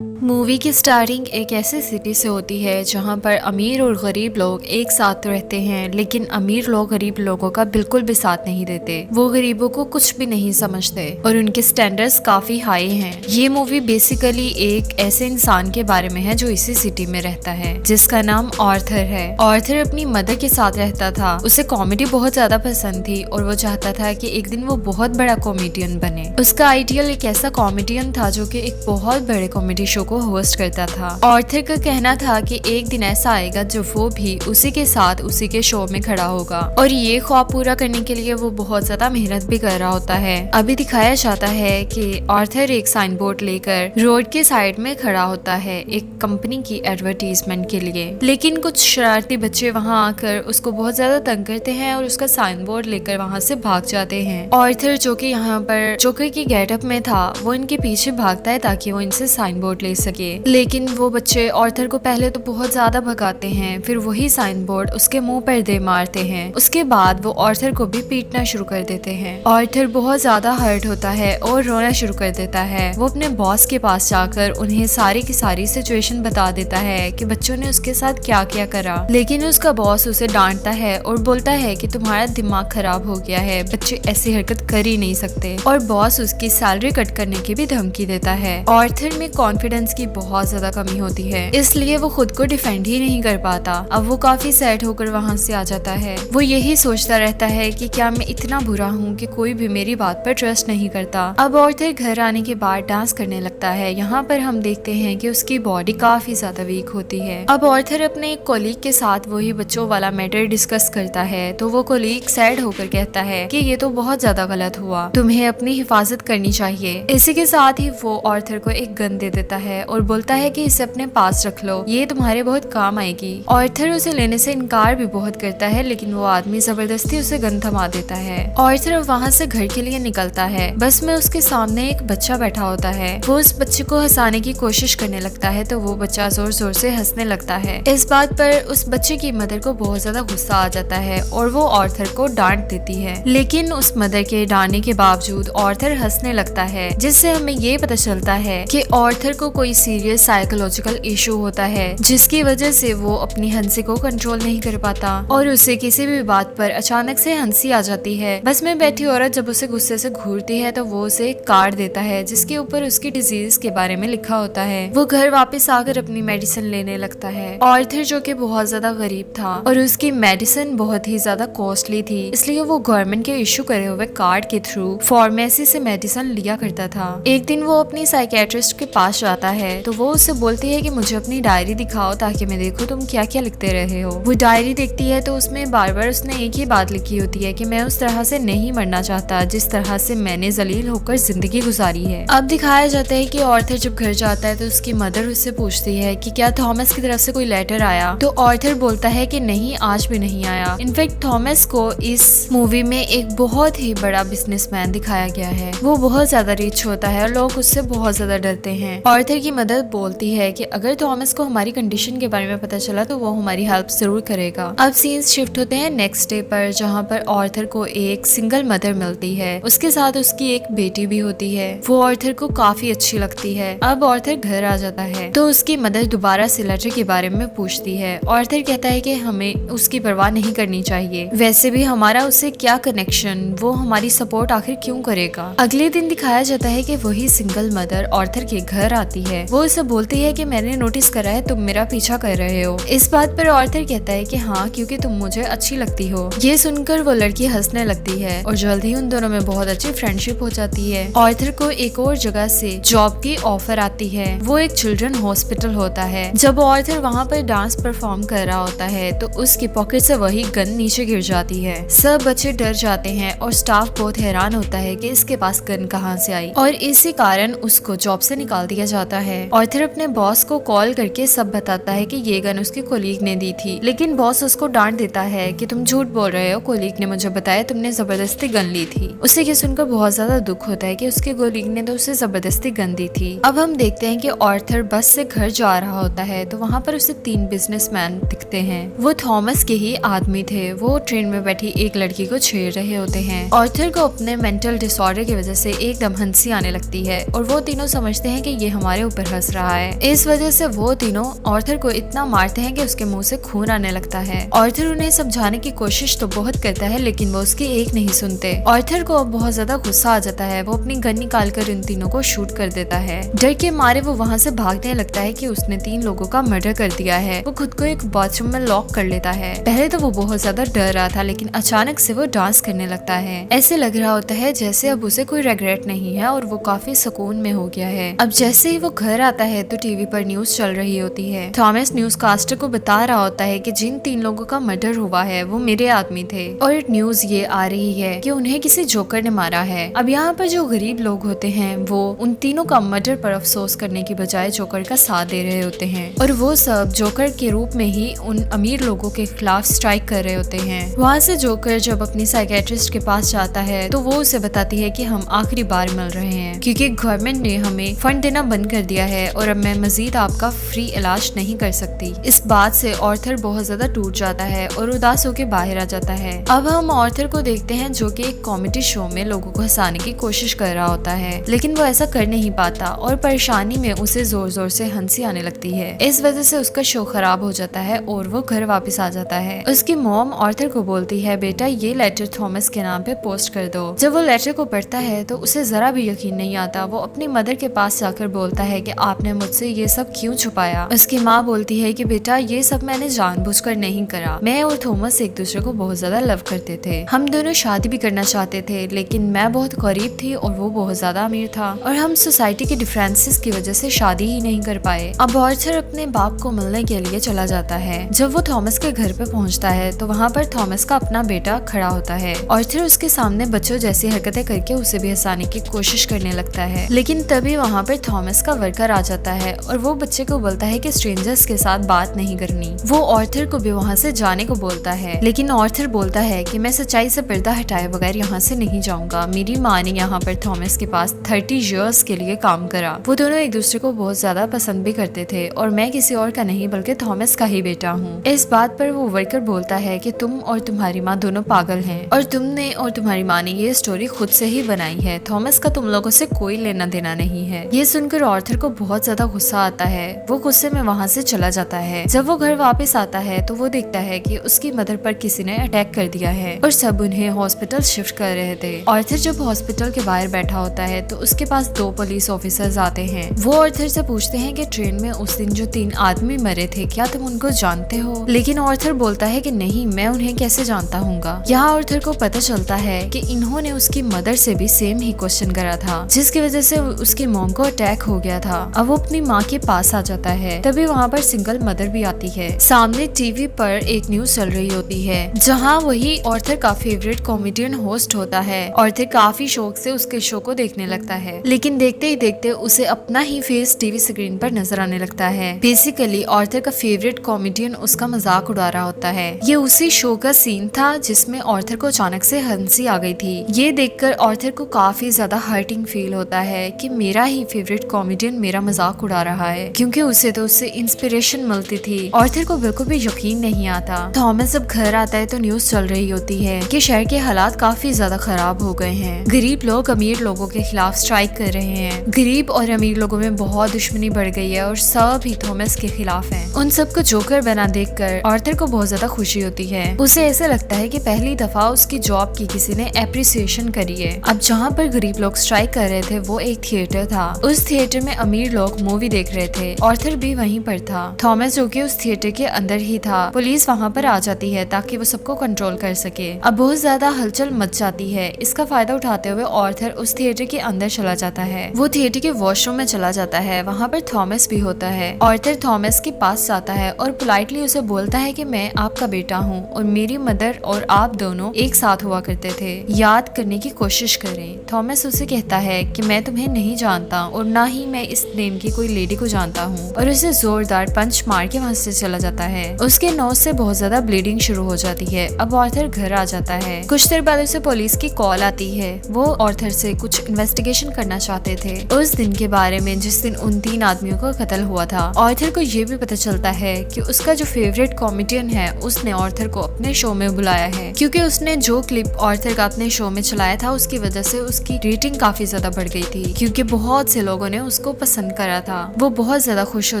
Movie की starting एक ऐसी सिटी से होती है जहां पर अमीर और गरीब लोग एक साथ रहते हैं, लेकिन अमीर लोग गरीब लोगों का बिल्कुल भी साथ नहीं देते। वो गरीबों को कुछ भी नहीं समझते और उनके स्टैंडर्ड्स काफी हाई हैं। ये मूवी बेसिकली एक ऐसे इंसान के बारे में है जो इसी सिटी में रहता है, जिसका नाम आर्थर है। आर्थर अपनी मदर के साथ रहता था। उसे कॉमेडी बहुत ज्यादा पसंद थी और वो चाहता था कि एक दिन वो बहुत बड़ा कॉमेडियन बने। उसका आइडियल एक ऐसा कॉमेडियन था जो कि एक बहुत बड़े कॉमेडी शो को होस्ट करता था। आर्थर का कहना था कि एक दिन ऐसा आएगा जब वो भी उसी के साथ उसी के शो में खड़ा होगा, और ये ख्वाब पूरा करने के लिए वो बहुत ज्यादा मेहनत भी कर रहा होता है। अभी दिखाया जाता है कि आर्थर एक साइन बोर्ड लेकर रोड के साइड में खड़ा होता है एक कंपनी की एडवर्टीजमेंट के लिए, लेकिन कुछ शरारती बच्चे वहाँ आकर उसको बहुत ज्यादा तंग करते हैं और उसका साइन बोर्ड लेकर वहाँ से भाग जाते हैं। आर्थर जो कि यहाँ पर जोकर की गेटअप में था, वो इनके पीछे भागता है ताकि वो इनसे साइन बोर्ड ले सके, लेकिन वो बच्चे आर्थर को पहले तो बहुत ज्यादा भगाते हैं, फिर वही साइन बोर्ड उसके मुंह पर दे मारते हैं। उसके बाद वो आर्थर को भी पीटना शुरू कर देते हैं। आर्थर बहुत ज्यादा हर्ट होता है और रोना शुरू कर देता है। वो अपने बॉस के पास जाकर उन्हें सारी की सारी सिचुएशन बता देता है कि बच्चों ने उसके साथ क्या क्या करा, लेकिन उसका बॉस उसे डांटता है और बोलता है कि तुम्हारा दिमाग खराब हो गया है, बच्चे ऐसी हरकत कर ही नहीं सकते, और बॉस उसकी सैलरी कट करने की भी धमकी देता है। आर्थर में कॉन्फिडेंस की बहुत ज्यादा कमी होती है, इसलिए वो खुद को डिफेंड ही नहीं कर पाता। अब वो काफी सैड होकर वहाँ से आ जाता है। वो यही सोचता रहता है कि क्या मैं इतना बुरा हूँ कि कोई भी मेरी बात पर ट्रस्ट नहीं करता। अब आर्थर घर आने के बाद डांस करने लगता है। यहाँ पर हम देखते हैं कि उसकी बॉडी काफी ज्यादा वीक होती है। अब आर्थर अपने एक कोलीग के साथ वही बच्चों वाला मैटर डिस्कस करता है, तो वो कोलीग सैड होकर कहता है कि ये तो बहुत ज्यादा गलत हुआ, तुम्हें अपनी हिफाजत करनी चाहिए। इसी के साथ ही वो आर्थर को एक गन दे देता है और बोलता है कि इसे अपने पास रख लो, ये तुम्हारे बहुत काम आएगी। आर्थर उसे लेने से इनकार भी बहुत करता है, लेकिन वो आदमी जबरदस्ती उसे गन थमा देता है। आर्थर वहाँ से घर के लिए निकलता है। बस में उसके सामने एक बच्चा बैठा होता है। वो उस बच्चे को हंसाने की कोशिश करने लगता है, तो वो बच्चा जोर जोर से हंसने लगता है। इस बात पर उस बच्चे की मदर को बहुत ज्यादा गुस्सा आ जाता है और वो आर्थर को डांट देती है, लेकिन उस मदर के डांटने के बावजूद आर्थर हंसने लगता है, जिससे हमें ये पता चलता है कि आर्थर को कोई सीरियस साइकोलॉजिकल इशू होता है, जिसकी वजह से वो अपनी हंसी को कंट्रोल नहीं कर पाता और उसे किसी भी बात पर अचानक से हंसी आ जाती है। बस में बैठी औरत जब उसे गुस्से से घूरती है तो वो उसे एक कार्ड देता है जिसके ऊपर उसकी डिजीज के बारे में लिखा होता है। वो घर वापस आकर अपनी मेडिसिन लेने लगता है। आर्थर जो कि बहुत ज्यादा गरीब था और उसकी मेडिसिन बहुत ही ज्यादा कॉस्टली थी, इसलिए वो गवर्नमेंट के इशू करे हुए कार्ड के थ्रू फार्मेसी से मेडिसिन लिया करता था। एक दिन वो अपनी साइकेट्रिस्ट के पास जाता है, तो वो उससे बोलती है कि मुझे अपनी डायरी दिखाओ ताकि मैं देखूं तुम क्या क्या लिखते रहे हो। वो डायरी देखती है तो उसमें बार बार उसने एक ही बात लिखी होती है कि मैं उस तरह से नहीं मरना चाहता जिस तरह से मैंने जलील होकर जिंदगी गुजारी है। अब दिखाया जाता है कि आर्थर जब घर जाता है तो उसकी मदर उससे पूछती है कि क्या थॉमस की तरफ से कोई लेटर आया, तो आर्थर बोलता है कि नहीं, आज भी नहीं आया। इनफैक्ट थॉमस को इस मूवी में एक बहुत ही बड़ा बिजनेसमैन दिखाया गया है। वो बहुत ज्यादा रिच होता है और लोग उससे बहुत ज्यादा डरते हैं। आर्थर की मदर बोलती है कि अगर थॉमस को हमारी कंडीशन के बारे में पता चला तो वो हमारी हेल्प जरूर करेगा। अब सीन्स शिफ्ट होते हैं नेक्स्ट डे पर, जहाँ पर आर्थर को एक सिंगल मदर मिलती है। उसके साथ उसकी एक बेटी भी होती है। वो आर्थर को काफी अच्छी लगती है। अब आर्थर घर आ जाता है तो उसकी मदर दोबारा से लेटर के बारे में पूछती है। आर्थर कहता है कि हमें उसकी परवाह नहीं करनी चाहिए, वैसे भी हमारा उससे क्या कनेक्शन, वो हमारी सपोर्ट आखिर क्यों करेगा। अगले दिन दिखाया जाता है कि वही सिंगल मदर आर्थर के घर आती है। वो उसे बोलती है कि मैंने नोटिस करा है तुम मेरा पीछा कर रहे हो। इस बात पर आर्थर कहता है कि हाँ, क्योंकि तुम मुझे अच्छी लगती हो। ये सुनकर वो लड़की हंसने लगती है और जल्द ही उन दोनों में बहुत अच्छी फ्रेंडशिप हो जाती है। आर्थर को एक और जगह से जॉब की ऑफर आती है। वो एक चिल्ड्रन हॉस्पिटल होता है। जब आर्थर वहाँ पर डांस परफॉर्म कर रहा होता है तो उसकी पॉकेट से वही गन नीचे गिर जाती है। सब बच्चे डर जाते हैं और स्टाफ बहुत हैरान होता है कि इसके पास गन कहाँ से आई, और इसी कारण उसको जॉब से निकाल दिया जाता है। आर्थर अपने बॉस को कॉल करके सब बताता है कि ये गन उसके कोलीग ने दी थी, लेकिन बॉस उसको डांट देता है कि तुम झूठ बोल रहे हो, कोलीग ने मुझे बताया तुमने जबरदस्ती गन ली थी। उसे ये सुनकर बहुत ज्यादा दुख होता है कि उसके कोलीग ने तो उसे जबरदस्ती गन दी थी। अब हम देखते हैं कि आर्थर बस से घर जा रहा होता है तो वहाँ पर उसे 3 बिजनेसमैन दिखते हैं। वो थॉमस के ही आदमी थे। वो ट्रेन में बैठी एक लड़की को छेड़ रहे होते हैं। आर्थर को अपने मेंटल डिसऑर्डर की वजह से एकदम हंसी आने लगती है और वो तीनों समझते हैं कि ये हमारे हमारे ऊपर हंस रहा है। इस वजह से वो तीनों ऑर्थर को इतना मारते हैं कि उसके मुंह से खून आने लगता है। ऑर्थर उन्हें समझाने की कोशिश तो बहुत करता है लेकिन वो उसकी एक नहीं सुनते। ऑर्थर को अब बहुत ज्यादा गुस्सा आ जाता है। वो अपनी गन निकाल कर इन तीनों को शूट कर देता है। डर के मारे वो वहाँ से भागने लगता है कि उसने 3 लोगों का मर्डर कर दिया है। वो खुद को एक बाथरूम में लॉक कर लेता है। पहले तो वो बहुत ज्यादा डर रहा था लेकिन अचानक से वो डांस करने लगता है। ऐसे लग रहा होता है जैसे अब उसे कोई रिग्रेट नहीं है और वो काफी सुकून में हो गया है। अब जैसे ही वो घर आता है तो टीवी पर न्यूज चल रही होती है। थॉमस न्यूज कास्टर को बता रहा होता है कि जिन 3 लोगों का मर्डर हुआ है वो मेरे आदमी थे और न्यूज ये आ रही है कि उन्हें किसी जोकर ने मारा है। अब यहाँ पर जो गरीब लोग होते हैं वो उन तीनों का मर्डर पर अफसोस करने की बजाय जोकर का साथ दे रहे होते हैं और वो सब जोकर के रूप में ही उन अमीर लोगों के खिलाफ स्ट्राइक कर रहे होते हैं। वहाँ से जोकर जब अपनी साइकेट्रिस्ट के पास जाता है तो वो उसे बताती है कि हम आखिरी बार मिल रहे हैं क्योंकि गवर्नमेंट ने हमें फंड देना बंद कर दिया है और अब मैं मजीद आपका फ्री इलाज नहीं कर सकती। इस बात से ऑर्थर बहुत ज्यादा टूट जाता है और उदास होकर बाहर आ जाता है। अब हम ऑर्थर को देखते हैं जो कि एक कॉमेडी शो में लोगों को हंसाने की कोशिश कर रहा होता है लेकिन वो ऐसा कर नहीं पाता और परेशानी में उसे जोर जोर से हंसी आने लगती है। इस वजह से उसका शो खराब हो जाता है और वो घर वापस आ जाता है। उसकी मॉम ऑर्थर को बोलती है बेटा ये लेटर थॉमस के नाम पे पोस्ट कर दो। जब वो लेटर को पढ़ता है तो उसे जरा भी यकीन नहीं आता। वो अपनी मदर के पास जाकर बोलता है कि आपने मुझसे ये सब क्यों छुपाया। उसकी माँ बोलती है कि बेटा ये सब मैंने जानबूझकर नहीं करा। मैं और थॉमस एक दूसरे को बहुत ज्यादा लव करते थे। हम दोनों शादी भी करना चाहते थे लेकिन मैं बहुत गरीब थी और वो बहुत ज्यादा अमीर था और हम सोसाइटी के डिफरेंसेस की वजह से शादी ही नहीं कर पाए। अब ऑर्थर अपने बाप को मिलने के लिए चला जाता है। जब वो थॉमस के घर पे पहुंचता है तो वहाँ पर थॉमस का अपना बेटा खड़ा होता है। ऑर्थर उसके सामने बच्चों जैसी हरकतें करके उसे भी हंसाने की कोशिश करने लगता है लेकिन तभी वहाँ पर थॉमस का वर्कर आ जाता है और वो बच्चे को बोलता है कि स्ट्रेंजर्स के साथ बात नहीं करनी। वो ऑर्थर को भी वहाँ से जाने को बोलता है लेकिन ऑर्थर बोलता है कि मैं सच्चाई से पर्दा हटाए बगैर यहाँ से नहीं जाऊंगा। मेरी माँ ने यहाँ पर थॉमस के पास 30 इयर्स के लिए काम करा। वो दोनों एक दूसरे को बहुत ज्यादा पसंद भी करते थे और मैं किसी और का नहीं बल्कि थॉमस का ही बेटा हूँ। इस बात पर वो वर्कर बोलता है कि तुम और तुम्हारी माँ दोनों पागल हैं और तुमने और तुम्हारी माँ ने ये स्टोरी खुद से ही बनाई है। थॉमस का तुम लोगों से कोई लेना देना नहीं है। ये सुनकर ऑर्थर को बहुत ज्यादा गुस्सा आता है। वो गुस्से में वहाँ से चला जाता है। जब वो घर वापस आता है तो वो देखता है कि उसकी मदर पर किसी ने अटैक कर दिया है और सब उन्हें हॉस्पिटल शिफ्ट कर रहे थे। ऑर्थर जब हॉस्पिटल के बाहर बैठा होता है तो उसके पास 2 पुलिस ऑफिसर्स आते हैं। वो ऑर्थर से पूछते हैं कि ट्रेन में उस दिन जो 3 आदमी मरे थे क्या तुम उनको जानते हो। लेकिन ऑर्थर बोलता है कि नहीं मैं उन्हें कैसे जानता हूँगा। यहाँ ऑर्थर को पता चलता है कि इन्होंने उसकी मदर से भी सेम ही क्वेश्चन करा था जिसकी वजह से उसकी मॉम को अटैक हो गया था। अब वो अपनी माँ के पास आ जाता है। तभी वहाँ पर सिंगल मदर भी आती है। सामने टीवी पर एक न्यूज चल रही होती है जहाँ वही ऑर्थर का फेवरेट कॉमेडियन होस्ट होता है। ऑर्थर काफी शौक से उसके शो को देखने लगता है लेकिन देखते ही देखते उसे अपना ही फेस टीवी स्क्रीन पर नजर आने लगता है। बेसिकली ऑर्थर का फेवरेट कॉमेडियन उसका मजाक उड़ा रहा होता है। ये उसी शो का सीन था जिसमें ऑर्थर को अचानक से हंसी आ गई थी। ये देखकर ऑर्थर को काफी ज्यादा हर्टिंग फील होता है कि मेरा ही फेवरेट कॉमेडियन मेरा मजाक उड़ा रहा है क्योंकि उसे तो उससे इंस्पिरेशन मिलती थी। ऑर्थर को बिल्कुल भी यकीन नहीं आता। थॉमस जब घर आता है तो न्यूज चल रही होती है कि शहर के हालात काफी ज्यादा खराब हो गए हैं। गरीब लोग अमीर लोगों के खिलाफ स्ट्राइक कर रहे हैं। गरीब और अमीर लोगों में बहुत दुश्मनी बढ़ गई है और सब ही थॉमस के खिलाफ हैं। उन सबको जोकर बना देखकर ऑर्थर को बहुत ज्यादा खुशी होती है। उसे ऐसा लगता है कि पहली दफा उसकी जॉब की किसी ने एप्रिसिएशन करी है। अब जहाँ पर गरीब लोग स्ट्राइक कर रहे थे वो एक थिएटर था। उस थिएटर में अमीर लोग मूवी देख रहे थे। ऑर्थर भी वहीं पर था। थॉमस जो कि उस थिएटर के अंदर ही था। पुलिस वहाँ पर आ जाती है ताकि वो सबको कंट्रोल कर सके। अब बहुत ज्यादा हलचल मच जाती है। इसका फायदा उठाते हुए ऑर्थर उस थिएटर के अंदर चला जाता है। वो थिएटर के वॉशरूम में चला जाता है। वहाँ पर थॉमस भी होता है। ऑर्थर थॉमस के पास जाता है और पोलाइटली उसे बोलता है कि मैं आपका बेटा हूँ और मेरी मदर और आप दोनों एक साथ हुआ करते थे। याद करने की कोशिश करें। थॉमस उसे कहता है कि मैं तुम्हें नहीं जानता और ना ही मैं इस नेम की कोई लेडी को जानता हूँ और उसे जोरदार पंच मार के वहाँ से चला जाता है। उसके नोज से बहुत ज्यादा ब्लीडिंग शुरू हो जाती है। अब ऑर्थर घर आ जाता है। कुछ देर बाद उसे पुलिस की कॉल आती है। वो ऑर्थर से कुछ इन्वेस्टिगेशन करना चाहते थे उस दिन के बारे में जिस दिन उन 3 आदमियों का कत्ल हुआ था। ऑर्थर को ये भी पता चलता है कि उसका जो फेवरेट कॉमेडियन है उसने ऑर्थर को अपने शो में बुलाया है क्योंकि उसने जो क्लिप ऑर्थर का अपने शो में चलाया था उसकी वजह से उसकी रेटिंग काफी ज्यादा बढ़ गई थी क्योंकि बहुत से लोगों ने उस उसको पसंद करा था। वो बहुत ज्यादा खुश हो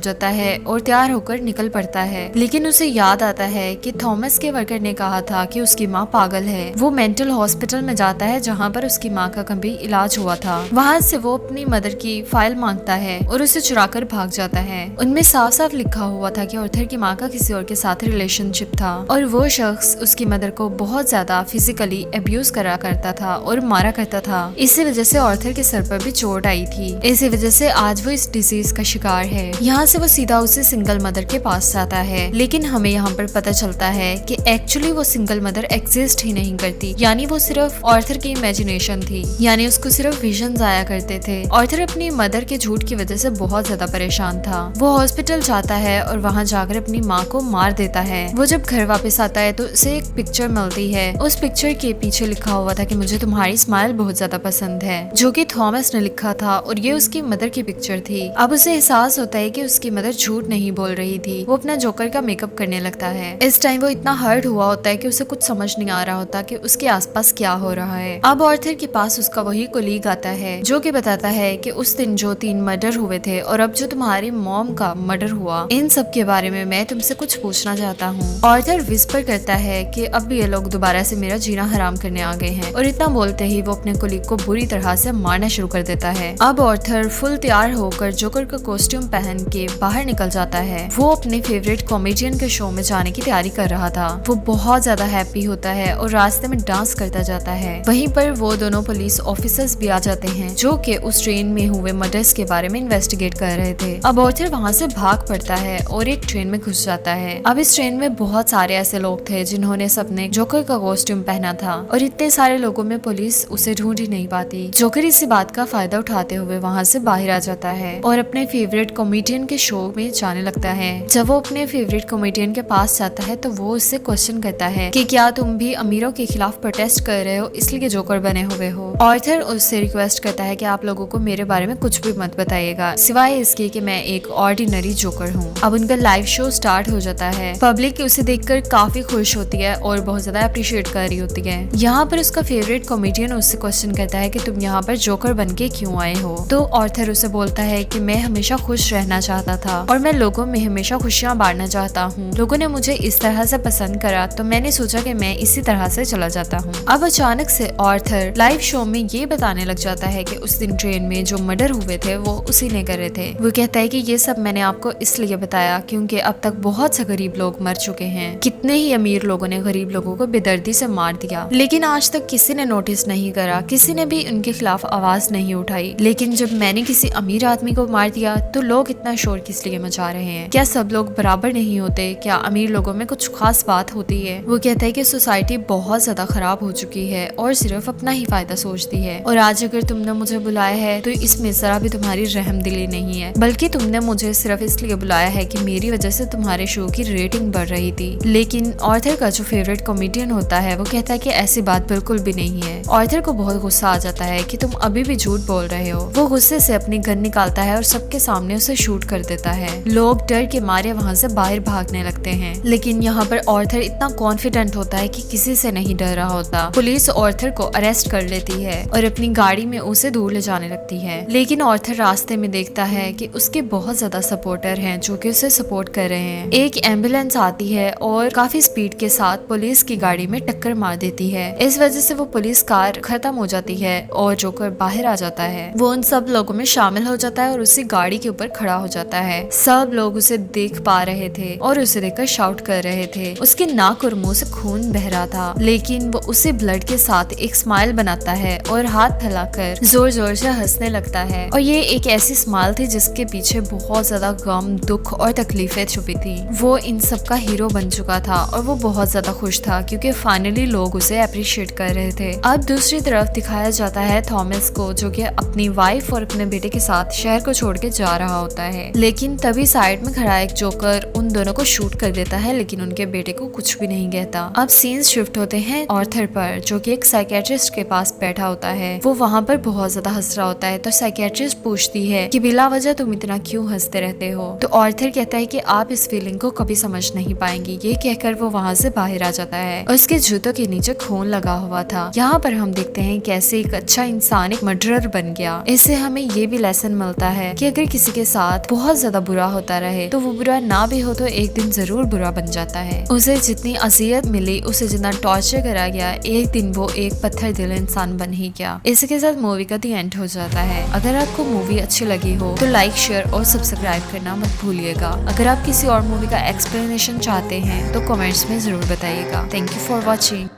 जाता है और तैयार होकर निकल पड़ता है, लेकिन उसे याद आता है कि थॉमस के वर्कर ने कहा था कि उसकी माँ पागल है। वो मेंटल हॉस्पिटल में जाता है जहाँ पर उसकी माँ का कभी इलाज हुआ था। वहाँ से वो अपनी मदर की फाइल मांगता है और उसे चुराकर भाग जाता है। उनमें साफ साफ लिखा हुआ था कि ऑर्थर की माँ का किसी और के साथ रिलेशनशिप था और वो शख्स उसकी मदर को बहुत ज्यादा फिजिकली अब्यूज करा करता था और मारा करता था। इसी वजह से ऑर्थर के सर पर भी चोट आई थी। इसी वजह से आज वो इस डिजीज का शिकार है। यहाँ से वो सीधा उसे सिंगल मदर के पास जाता है, लेकिन हमें यहाँ पर पता चलता है कि एक्चुअली वो सिंगल मदर एग्जिस्ट ही नहीं करती, यानी वो सिर्फ ऑर्थर की इमेजिनेशन थी, यानी उसको सिर्फ विजन्स आया करते थे। ऑर्थर अपनी मदर के झूठ की वजह से बहुत ज्यादा परेशान था। वो हॉस्पिटल जाता है और वहाँ जाकर अपनी माँ को मार देता है। वो जब घर वापस आता है तो उसे एक पिक्चर मिलती है। उस पिक्चर के पीछे लिखा हुआ था कि मुझे तुम्हारी स्माइल बहुत ज्यादा पसंद है, जो कि थॉमस ने लिखा था और ये उसकी मदर की पिक्चर थी। अब उसे एहसास होता है कि उसकी मदर झूठ नहीं बोल रही थी। वो अपना जोकर का मेकअप करने लगता है। इस टाइम वो इतना हर्ट हुआ होता है कि उसे कुछ समझ नहीं आ रहा होता कि उसके आसपास क्या हो रहा है। अब ऑर्थर के पास उसका वही कोलीग आता है जो कि बताता है कि उस दिन जो 3 मर्डर हुए थे और अब जो तुम्हारी मॉम का मर्डर हुआ, इन सब के बारे में मैं तुमसे कुछ पूछना चाहता हूँ। ऑर्थर विस्पर करता है कि अब ये लोग दोबारा से मेरा जीना हराम करने आ गए हैं और इतना बोलते ही वो अपने कोलीग को बुरी तरह से मारना शुरू कर देता है। अब ऑर्थर फुल तैयार होकर जोकर का कॉस्ट्यूम पहन के बाहर निकल जाता है। वो अपने फेवरेट कॉमेडियन के शो में जाने की तैयारी कर रहा था। वो बहुत ज्यादा हैप्पी होता है और रास्ते में डांस करता जाता है। वहीं पर वो दोनों पुलिस ऑफिसर्स भी आ जाते हैं जो कि उस ट्रेन में हुए मर्डर्स के बारे में इन्वेस्टिगेट कर रहे थे। अब ऑर्थर वहाँ से भाग पड़ता है और एक ट्रेन में घुस जाता है। अब इस ट्रेन में बहुत सारे ऐसे लोग थे जिन्होंने सबने जोकर का कॉस्ट्यूम पहना था और इतने सारे लोगों में पुलिस उसे ढूंढ ही नहीं पाती। जोकर इसी बात का फायदा उठाते हुए वहाँ से बाहर आ जाता है और अपने फेवरेट कॉमेडियन के शो में जाने लगता है। जब वो अपने फेवरेट कॉमेडियन के पास जाता है तो वो उससे क्वेश्चन करता है कि क्या तुम भी अमीरों के खिलाफ प्रोटेस्ट कर रहे हो, इसलिए जोकर बने हुए हो। ऑर्थर उससे रिक्वेस्ट करता है कि आप लोगों को मेरे बारे में कुछ भी मत बताइएगा, सिवाय इसके कि मैं एक ऑर्डिनरी जोकर हूँ। अब उनका लाइव शो स्टार्ट हो जाता है। पब्लिक उसे देखकर काफी खुश होती है और बहुत ज्यादा अप्रिशिएट कर रही होती है। यहाँ पर उसका फेवरेट कॉमेडियन उससे क्वेश्चन करता है कि तुम यहाँ पर जोकर बन के क्यों आए हो। तो ऑर्थर उसे बोलता है कि मैं हमेशा खुश रहना चाहता था और मैं लोगों में हमेशा खुशियाँ बांटना चाहता हूँ। लोगों ने मुझे इस तरह से पसंद करा तो मैंने सोचा कि मैं इसी तरह से चला जाता हूँ। अब अचानक से ऑर्थर लाइव शो में ये बताने लग जाता है कि उस दिन ट्रेन में जो मर्डर हुए थे वो उसी ने करे थे। वो कहता है कि ये सब मैंने आपको इसलिए बताया क्योंकि अब तक बहुत से गरीब लोग मर चुके हैं। कितने ही अमीर लोगों ने गरीब लोगों को बेदर्दी से मार दिया, लेकिन आज तक किसी ने नोटिस नहीं करा, किसी ने भी उनके खिलाफ आवाज नहीं उठाई। लेकिन जब मैंने किसी अमीर आदमी को मार दिया तो लोग इतना शोर किस लिए मचा रहे हैं? क्या सब लोग बराबर नहीं होते? क्या अमीर लोगों में कुछ खास बात होती है? वो कहता है कि सोसाइटी बहुत ज्यादा खराब हो चुकी है और सिर्फ अपना ही फायदा सोचती है, और आज अगर तुमने मुझे बुलाया है तो इसमें जरा भी तुम्हारी रहमदिली नहीं है, बल्कि तुमने मुझे सिर्फ इसलिए बुलाया है कि मेरी वजह से तुम्हारे शो की रेटिंग बढ़ रही थी। लेकिन ऑर्थर का जो फेवरेट कॉमेडियन होता है वो कहता है कि ऐसी बात बिल्कुल भी नहीं है। ऑर्थर को बहुत गुस्सा आ जाता है कि तुम अभी भी झूठ बोल रहे हो। वो गुस्से से अपनी गन निकालता है और सबके सामने उसे शूट कर देता है। लोग डर के मारे वहाँ से बाहर भागने लगते हैं, लेकिन यहाँ पर ऑर्थर इतना कॉन्फिडेंट होता है कि किसी से नहीं डर रहा होता। पुलिस ऑर्थर को अरेस्ट कर लेती है और अपनी गाड़ी में उसे दूर ले जाने लगती है। लेकिन ऑर्थर रास्ते में देखता है कि उसके बहुत ज्यादा सपोर्टर हैं जो कि उसे सपोर्ट कर रहे हैं। एक एम्बुलेंस आती है और काफी स्पीड के साथ पुलिस की गाड़ी में टक्कर मार देती है। इस वजह से वो पुलिस कार खत्म हो जाती है और जोकर बाहर आ जाता है। वो उन सब लोगों में शामिल हो जाता है और उसी गाड़ी के ऊपर खड़ा हो जाता है। सब लोग उसे देख पा रहे थे और उसे देखकर शाउट कर रहे थे। उसके नाक और मुंह से खून बह रहा था, लेकिन वो उसी ब्लड के साथ एक स्माइल बनाता है और हाथ फैलाकर जोर जोर से हंसने लगता है। और ये एक ऐसी स्माइल थी जिसके पीछे बहुत ज्यादा गम, दुख और तकलीफें छुपी थी। वो इन सब का हीरो बन चुका था और वो बहुत ज्यादा खुश था क्योंकि फाइनली लोग उसे अप्रिशिएट कर रहे थे। अब दूसरी तरफ दिखाया जाता है थॉमस को जो कि अपनी वाइफ और अपने बेटे के साथ शहर को छोड़ के जा रहा होता है। लेकिन तभी साइड में खड़ा एक जोकर उन दोनों को शूट कर देता है, लेकिन उनके बेटे को कुछ भी नहीं कहता। अब सीन्स शिफ्ट होते हैं ऑर्थर पर जो कि एक साइकियाट्रिस्ट के पास बैठा होता है। वो वहाँ पर बहुत ज्यादा हंस रहा होता है तो साइकियाट्रिस्ट पूछती है कि बिला वजह तुम इतना क्यों हंसते रहते हो। तो ऑर्थर कहता है कि आप इस फीलिंग को कभी समझ नहीं पाएंगे। ये कहकर वो वहाँ से बाहर आ जाता है और उसके जूतों के नीचे खून लगा हुआ था। यहाँ पर हम देखते हैं कैसे एक अच्छा इंसान एक मर्डरर बन गया। इससे हमें ये भी लेसन मिलता है कि अगर किसी के साथ बहुत ज्यादा बुरा होता रहे तो वो बुरा ना भी हो तो एक दिन जरूर बुरा बन जाता है। उसे जितनी अजियत मिली, उसे जितना टॉर्चर करा गया, एक दिन वो एक पत्थर दिल इंसान बन ही गया। इसी के साथ मूवी का दी एंड हो जाता है। अगर आपको मूवी अच्छी लगी हो तो लाइक, शेयर और सब्सक्राइब करना मत भूलिएगा। अगर आप किसी और मूवी का एक्सप्लेनेशन चाहते हैं तो कमेंट्स में जरूर बताइएगा। Thank you for watching.